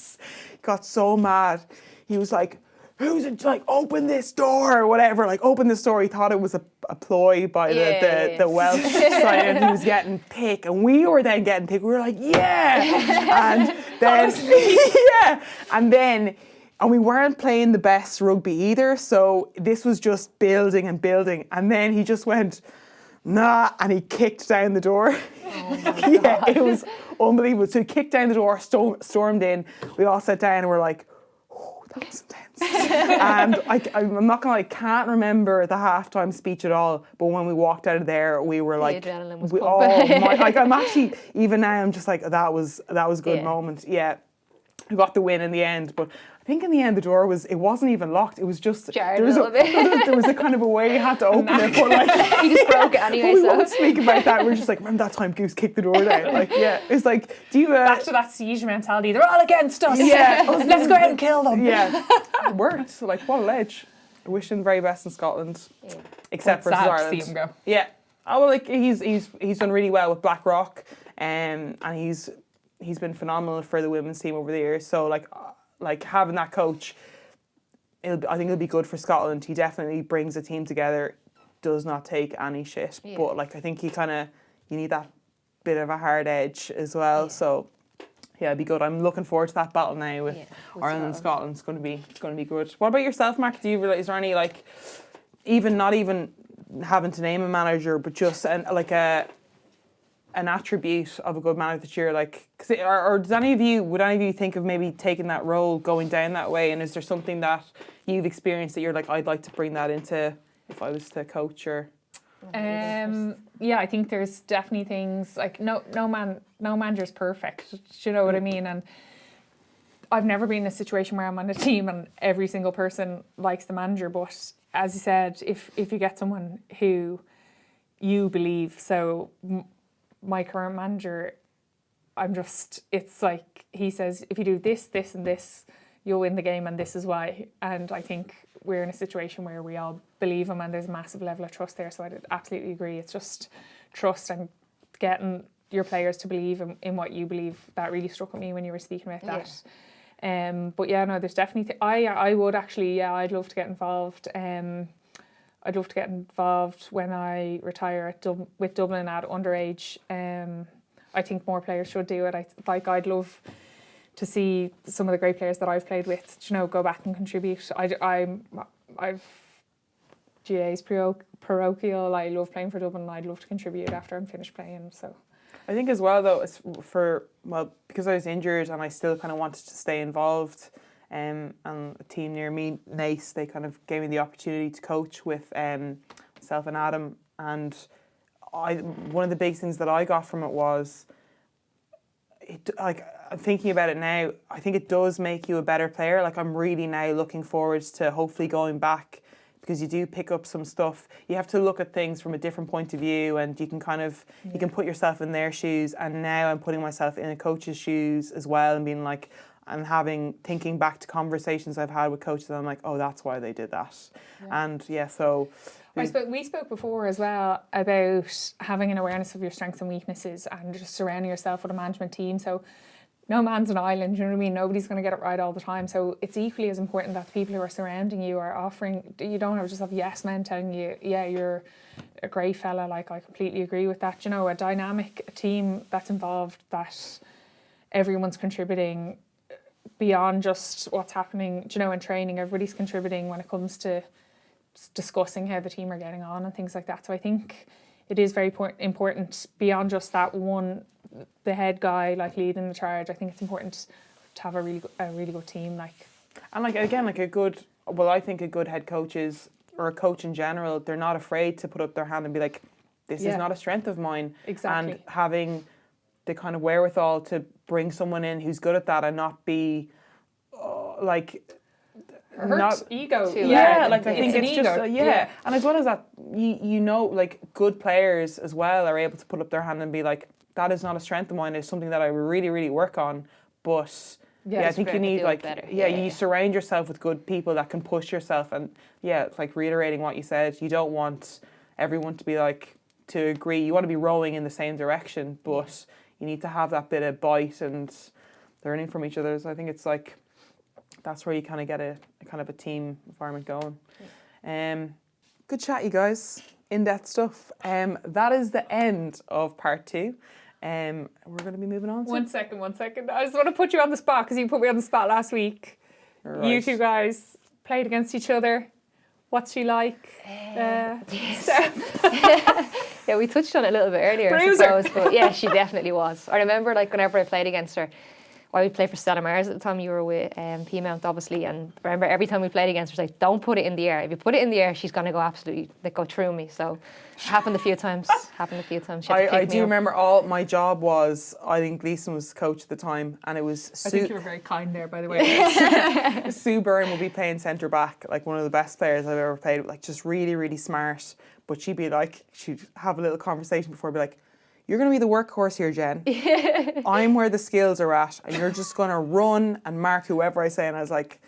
S3: got so mad. He was like, who's it, like, open this door or whatever, like, open this door. He thought it was a ploy by the Welsh side, and he was getting picked, and we were then getting picked. We were like, yeah. And we weren't playing the best rugby either, so this was just building and building, and then he just went, nah, and he kicked down the door. Yeah, it was unbelievable. So he kicked down the door, stormed in. We all sat down and we're like, oh, that was intense. And I'm not gonna lie, I can't remember the halftime speech at all. But when we walked out of there, we were like,
S4: the adrenaline was pumping.
S3: like, I'm actually, even now, I'm just like, that was a good moment. Yeah, we got the win in the end, but I think in the end the door wasn't even locked. It was just there was a kind of a way you had to open it, but like
S4: he just broke it anyway.
S3: We won't speak about that. We're just like, remember that time Goose kicked the door down? Like, yeah, it's like, do you
S1: back to that siege mentality? They're all against us.
S3: Yeah,
S1: let's go ahead and kill them.
S3: Yeah, it worked. So, like, what a ledge. I wish him the very best in Scotland, except for Ireland.
S1: To see him go.
S3: Yeah. Oh well, like he's done really well with Blackrock, and he's been phenomenal for the women's team over the years. So like having that coach, I think it'll be good for Scotland. He definitely brings a team together, does not take any shit. Yeah. But like, I think you need that bit of a hard edge as well. Yeah. So yeah, it'd be good. I'm looking forward to that battle now with Ireland and Scotland. It's going to be good. What about yourself, Mark? Is there any, like, not even having to name a manager, but just an attribute of a good manager that you're like, or would any of you think of maybe taking that role, going down that way? And is there something that you've experienced that you're like, I'd like to bring that into if I was to coach? Or
S1: yeah, I think there's definitely things like no manager's perfect. Do you know what I mean? And I've never been in a situation where I'm on a team and every single person likes the manager. But as you said, if you get someone who you believe, so my current manager, it's like he says, if you do this, this and this, you'll win the game, and this is why. And I think we're in a situation where we all believe him and there's a massive level of trust there. So I absolutely agree. It's just trust and getting your players to believe in what you believe. That really struck with me when you were speaking about that. Yeah. But yeah, no, there's definitely, I would actually, I'd love to get involved. I'd love to get involved when I retire with Dublin at underage. I think more players should do it. I'd love to see some of the great players that I've played with, go back and contribute. I've GA's parochial. I love playing for Dublin. I'd love to contribute after I'm finished playing. So
S3: I think as well, though, it's because I was injured and I still kind of wanted to stay involved. And a team near me, Nace, they kind of gave me the opportunity to coach with myself and Adam, and one of the big things that I got from it was, I'm thinking about it now, I think it does make you a better player. Like, I'm really now looking forward to hopefully going back, because you do pick up some stuff. You have to look at things from a different point of view, and you can kind of, you can put yourself in their shoes. And now I'm putting myself in a coach's shoes as well, and being like, thinking back to conversations I've had with coaches, and I'm like, oh, that's why they did that. Yeah. And so...
S1: We spoke before as well about having an awareness of your strengths and weaknesses and just surrounding yourself with a management team. So no man's an island, you know what I mean? Nobody's going to get it right all the time. So it's equally as important that the people who are surrounding you are offering, you don't just have yes men telling you, yeah, you're a great fella. Like, I completely agree with that. You know, a dynamic team that's involved, that everyone's contributing beyond just what's happening, you know, in training. Everybody's contributing when it comes to discussing how the team are getting on and things like that. So I think it is very important beyond just that one, the head guy like leading the charge. I think it's important to have a really good team, like.
S3: And like, again, like I think a good head coach is, or a coach in general, they're not afraid to put up their hand and be like, this is not a strength of mine.
S1: Exactly.
S3: And having the kind of wherewithal to bring someone in who's good at that and not be
S1: hurt ego.
S3: I think it's just and as well as that, you know, like, good players as well are able to put up their hand and be like, that is not a strength of mine, it's something that I really, really work on. But I think you need you surround yourself with good people that can push yourself. And it's like reiterating what you said, you don't want everyone to be like, to agree, you want to be rowing in the same direction, but you need to have that bit of bite and learning from each other. So I think it's like, that's where you kind of get a kind of a team environment going. Good chat, you guys. In-depth stuff. That is the end of part 2. We're going to be moving on.
S1: One second. I just want to put you on the spot, because you put me on the spot last week. Right. You two guys played against each other. What's she like?
S4: Steph? Yeah, we touched on it a little bit earlier,
S1: Bruiser.
S4: I suppose. But yeah, she definitely was. I remember, like, whenever I played against her, I would play for Stella Mars at the time. You were with P-Mount, obviously, and I remember every time we played against her, like, don't put it in the air. If you put it in the air, she's going to go absolutely, like, go through me. So it happened a few times.
S3: I do remember my job was, I think Gleason was coach at the time, and it was
S1: I think you were very kind there, by the way.
S3: Sue Byrne would be playing centre back, like one of the best players I've ever played, like, just really, really smart. But she'd be like, she'd have a little conversation before, be like, you're going to be the workhorse here, Jen. I'm where the skills are at, and you're just going to run and mark whoever I say. And I was like,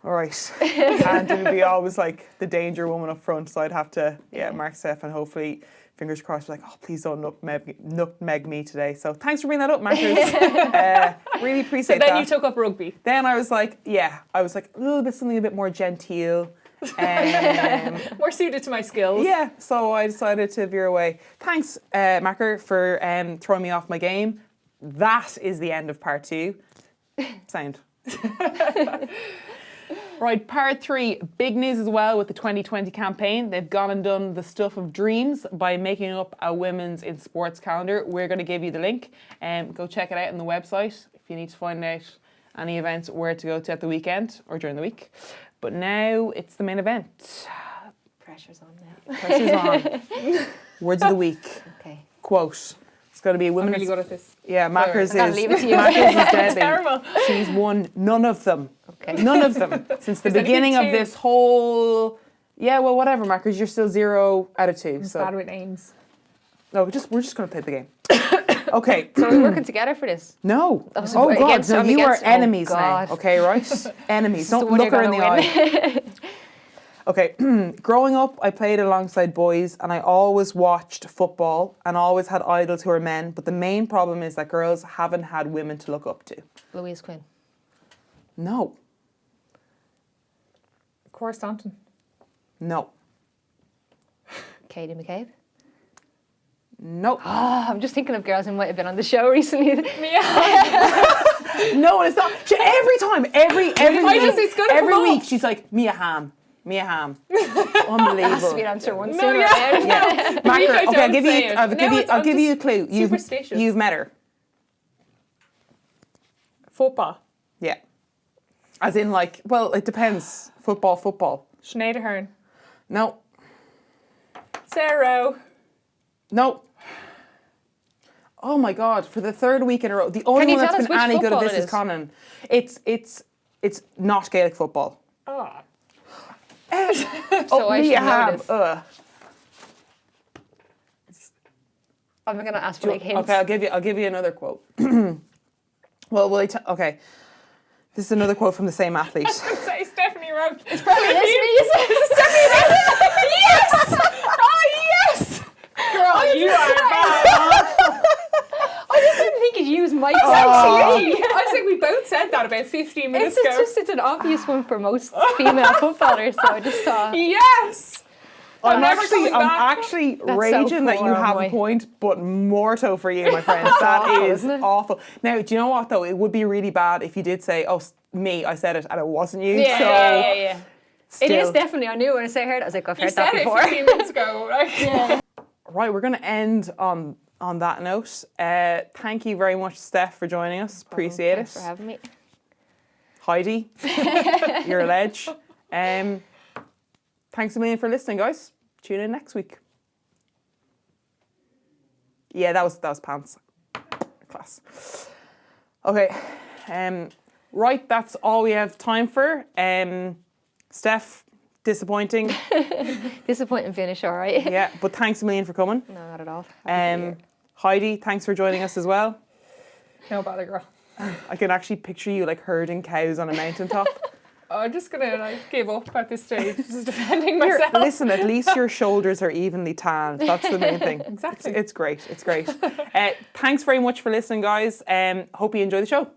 S3: all right. And it would be always like the danger woman up front, so I'd have to mark Steph, and hopefully, fingers crossed, like, oh, please don't nutmeg me today. So thanks for bringing that up, Marcus. Really appreciate that.
S1: So then you took up rugby.
S3: Then I was like, something a bit more genteel.
S1: More suited to my skills.
S3: Yeah, so I decided to veer away. Thanks, Macker, for throwing me off my game. That is the end of part 2. Sound. Right, part 3. Big news as well with the 2020 campaign. They've gone and done the stuff of dreams by making up a women's in sports calendar. We're going to give you the link. Go check it out on the website if you need to find out any events, where to go to at the weekend or during the week. But now it's the main event.
S4: Pressure's on now.
S3: Pressure's on. Words of the week.
S4: Okay.
S3: Quote. It's got to be a women's...
S1: I'm really good at this.
S3: Yeah, Macker's is...
S4: Leave it to you.
S3: Macker's is deadly.
S1: Terrible.
S3: She's won none of them.
S4: Okay.
S3: None of them. Since the beginning of this whole... Yeah, well, whatever, Macker's. You're still 0 out of 2.
S1: I'm bad with names.
S3: No, we're just going to play the game. Okay.
S4: So we're working together for this?
S3: No.
S4: Oh
S3: God. No, you are enemies now. Okay, right? Enemies. Don't look her in the eye. Okay. Growing up, I played alongside boys, and I always watched football and always had idols who were men. But the main problem is that girls haven't had women to look up to.
S4: Louise Quinn.
S3: No.
S1: Cora Staunton.
S3: No.
S4: Katie McCabe.
S3: No.
S4: Oh, I'm just thinking of girls who might have been on the show recently.
S3: No, it's not. Every time, every week, she's like, Mia Hamm. Unbelievable.
S4: Has to be an answer once.
S1: No,
S3: yeah. Marker, okay, I'll give you a clue. You've met her.
S1: Football.
S3: Yeah. As in, like, well, it depends. Football.
S1: Sinead Ahern.
S3: No.
S1: Sarah.
S3: No. Oh my God! For the third week in a row, the only one that's been any good at this is Conan. It's not Gaelic football.
S1: Oh.
S4: So I should know this. I'm going to ask for like hints.
S3: Okay, I'll give you another quote. Well, okay. This is another quote from the same athlete.
S1: I was going to say Stephanie Roche.
S4: It's probably this me.
S1: Stephanie Roche. Yes! Oh, yes! Girl, you are bad.
S4: I just didn't think you'd use mics.
S1: I think we both said that about 15 minutes ago.
S4: It's an obvious one for most female footballers, so I just thought.
S1: Yes!
S3: I'm actually raging that you have a point, but more so for you, my friend. That is awful. Now, do you know what though? It would be really bad if you did say, "Oh, me, I said it," and it wasn't you.
S4: Yeah. It is definitely. I knew when I heard it. I was like, I've heard that before.
S1: You said it 15 minutes ago, right?
S4: Yeah.
S3: Right, we're going to end on that note. Thank you very much, Steph, for joining us. Appreciate it.
S4: Thanks for having me.
S3: Heidi, you're a ledge. Thanks a million for listening, guys. Tune in next week. Yeah, that was pants. Class. Okay. Right, that's all we have time for. Steph, disappointing.
S4: Disappointing finish, all right.
S3: Yeah, but thanks a million for coming.
S4: No, not at all.
S3: Heidi, thanks for joining us as well.
S1: No bother, girl.
S3: I can actually picture you like herding cows on a mountaintop.
S1: I'm just going to give up at this stage, just defending myself.
S3: Listen, at least your shoulders are evenly tanned. That's the main thing.
S1: Exactly.
S3: It's great. It's great. Thanks very much for listening, guys. Hope you enjoy the show.